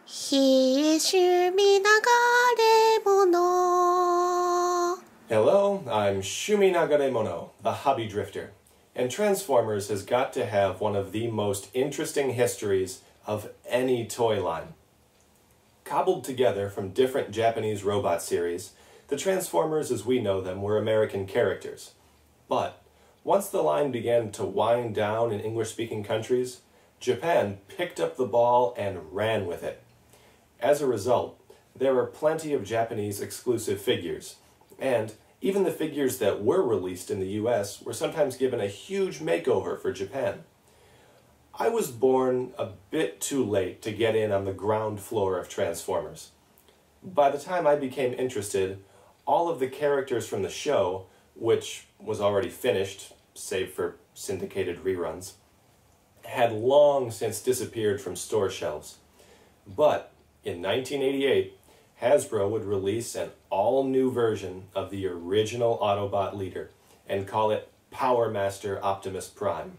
He is Shumi Nagaremono. Hello, I'm Shumi Nagaremono, the hobby drifter, and Transformers has got to have one of the most interesting histories of any toy line. Cobbled together from different Japanese robot series, the Transformers as we know them were American characters. But once the line began to wind down in English-speaking countries, Japan picked up the ball and ran with it. As a result, there were plenty of Japanese exclusive figures, and even the figures that were released in the US were sometimes given a huge makeover for Japan. I was born a bit too late to get in on the ground floor of Transformers. By the time I became interested, all of the characters from the show, which was already finished, save for syndicated reruns, had long since disappeared from store shelves. But in 1988, Hasbro would release an all-new version of the original Autobot leader and call it Powermaster Optimus Prime.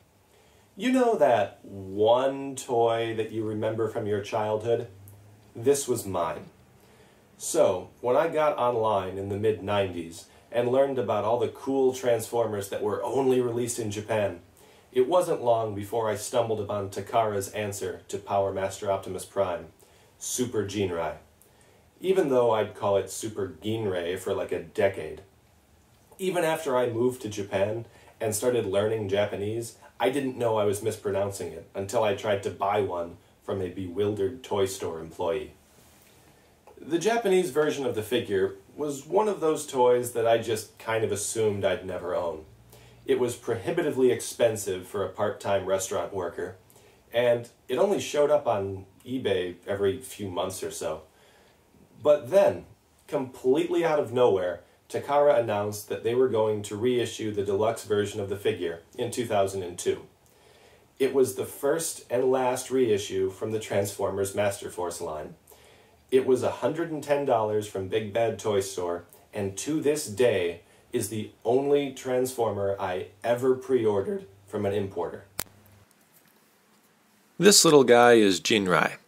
You know that one toy that you remember from your childhood? This was mine. So, when I got online in the mid-90s and learned about all the cool Transformers that were only released in Japan, it wasn't long before I stumbled upon Takara's answer to Powermaster Optimus Prime, Super Ginrai. Even though I'd call it Super Ginrai for like a decade. Even after I moved to Japan and started learning Japanese, I didn't know I was mispronouncing it until I tried to buy one from a bewildered toy store employee. The Japanese version of the figure was one of those toys that I just kind of assumed I'd never own. It was prohibitively expensive for a part-time restaurant worker, and it only showed up on eBay every few months or so. But then, completely out of nowhere, Takara announced that they were going to reissue the deluxe version of the figure in 2002. It was the first and last reissue from the Transformers Masterforce line. It was $110 from Big Bad Toy Store, and to this day is the only Transformer I ever pre-ordered from an importer. This little guy is Ginrai.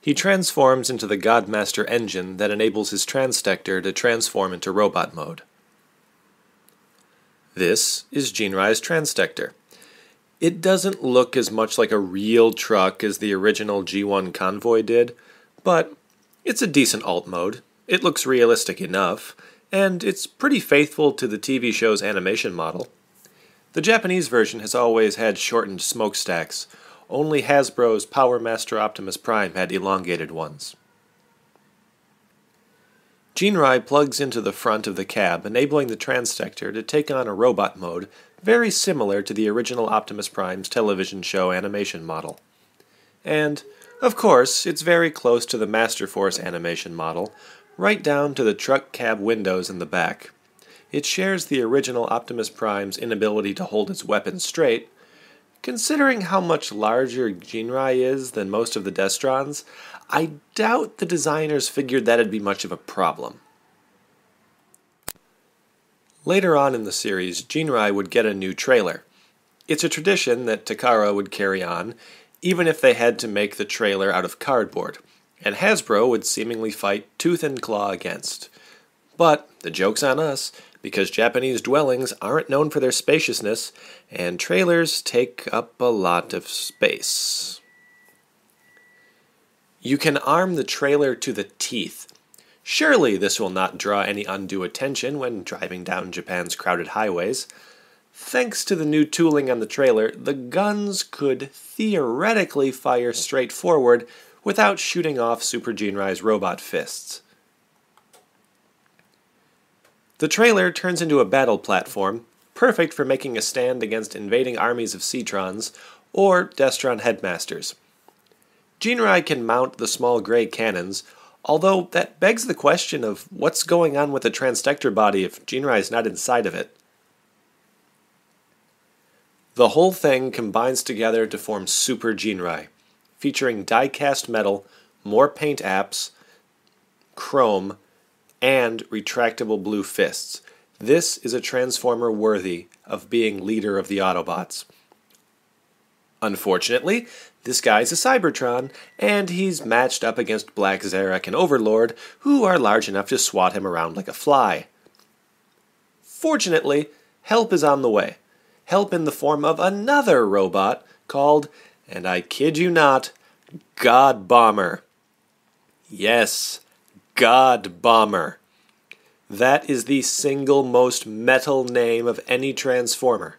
He transforms into the Godmaster engine that enables his Transdector to transform into robot mode. This is Ginrai's Transdector. It doesn't look as much like a real truck as the original G1 Convoy did, but it's a decent alt mode, it looks realistic enough, and it's pretty faithful to the TV show's animation model. The Japanese version has always had shortened smokestacks. Only Hasbro's Powermaster Optimus Prime had elongated ones. Ginrai plugs into the front of the cab, enabling the Transdector to take on a robot mode very similar to the original Optimus Prime's television show animation model. And, of course, it's very close to the Masterforce animation model, right down to the truck cab windows in the back. It shares the original Optimus Prime's inability to hold its weapon straight. Considering how much larger Ginrai is than most of the Destrons, I doubt the designers figured that'd be much of a problem. Later on in the series, Ginrai would get a new trailer. It's a tradition that Takara would carry on, even if they had to make the trailer out of cardboard, and Hasbro would seemingly fight tooth and claw against. But the joke's on us, because Japanese dwellings aren't known for their spaciousness, and trailers take up a lot of space. You can arm the trailer to the teeth. Surely this will not draw any undue attention when driving down Japan's crowded highways. Thanks to the new tooling on the trailer, the guns could theoretically fire straight forward without shooting off Super Ginrai's robot fists. The trailer turns into a battle platform, perfect for making a stand against invading armies of C-Trons or Destron headmasters. Ginrai can mount the small gray cannons, although that begs the question of what's going on with the Transdector body if Ginrai's not inside of it. The whole thing combines together to form Super Ginrai, featuring die-cast metal, more paint apps, chrome, and retractable blue fists. This is a Transformer worthy of being leader of the Autobots. Unfortunately, this guy's a Cybertron, and he's matched up against Black Zarak and Overlord, who are large enough to swat him around like a fly. Fortunately, help is on the way. Help in the form of another robot called, and I kid you not, God Bomber. Yes, God Bomber. That is the single most metal name of any Transformer.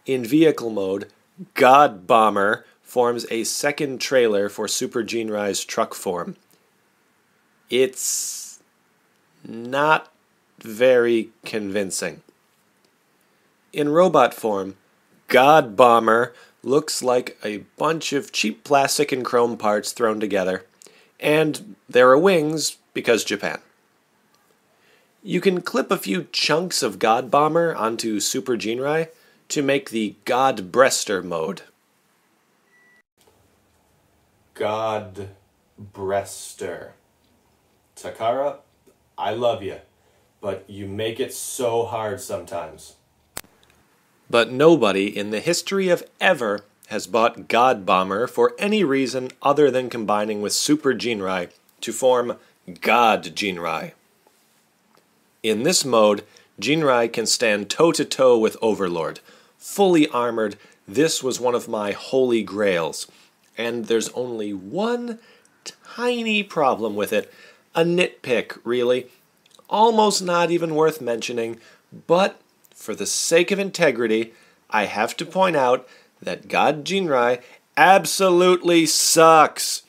In vehicle mode, God Bomber forms a second trailer for Super Ginrai's truck form. It's not very convincing. In robot form, God Bomber looks like a bunch of cheap plastic and chrome parts thrown together, and there are wings because Japan. You can clip a few chunks of God Bomber onto Super Ginrai to make the God Breaster mode. God Breaster. Takara, I love you, but you make it so hard sometimes. But nobody in the history of ever has bought God Bomber for any reason other than combining with Super Ginrai to form God Ginrai. In this mode, Ginrai can stand toe-to-toe with Overlord. Fully armored, this was one of my holy grails. And there's only one tiny problem with it. A nitpick, really. Almost not even worth mentioning, but for the sake of integrity, I have to point out that God Ginrai absolutely sucks.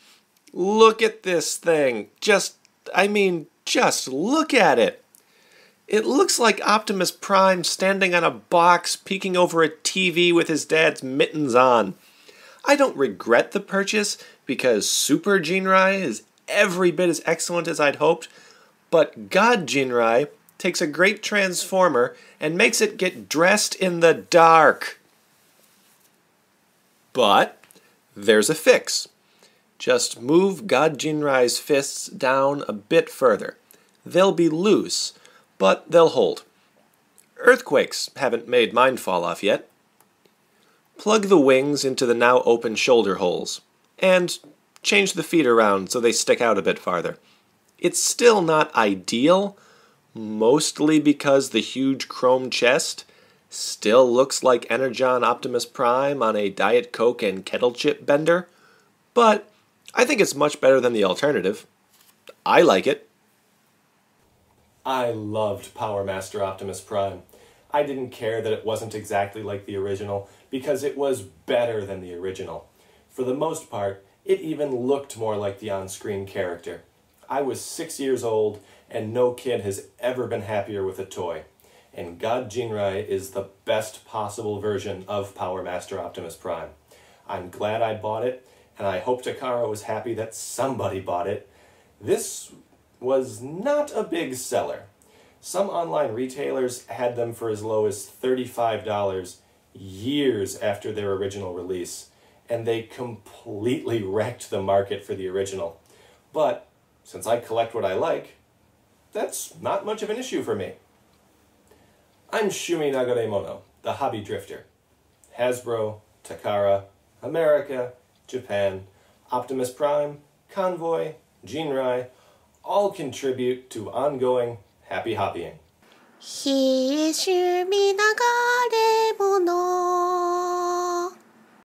Look at this thing. Just look at it. It looks like Optimus Prime standing on a box peeking over a TV with his dad's mittens on. I don't regret the purchase because Super Ginrai is every bit as excellent as I'd hoped, but God Ginrai takes a great Transformer and makes it get dressed in the dark. But there's a fix. Just move God Ginrai's fists down a bit further. They'll be loose, but they'll hold. Earthquakes haven't made mine fall off yet. Plug the wings into the now open shoulder holes, and change the feet around so they stick out a bit farther. It's still not ideal, mostly because the huge chrome chest still looks like Energon Optimus Prime on a Diet Coke and kettle chip bender, but I think it's much better than the alternative. I like it. I loved Powermaster Optimus Prime. I didn't care that it wasn't exactly like the original because it was better than the original. For the most part, it even looked more like the on-screen character. I was 6 years old, and no kid has ever been happier with a toy. And God Ginrai is the best possible version of Powermaster Optimus Prime. I'm glad I bought it, and I hope Takara was happy that somebody bought it. This was not a big seller. Some online retailers had them for as low as $35 years after their original release, and they completely wrecked the market for the original. But since I collect what I like, that's not much of an issue for me. I'm Shumi Nagaremono, the Hobby Drifter. Hasbro, Takara, America, Japan, Optimus Prime, Convoy, Ginrai, all contribute to ongoing happy hobbying. He is Shumi Nagaremono.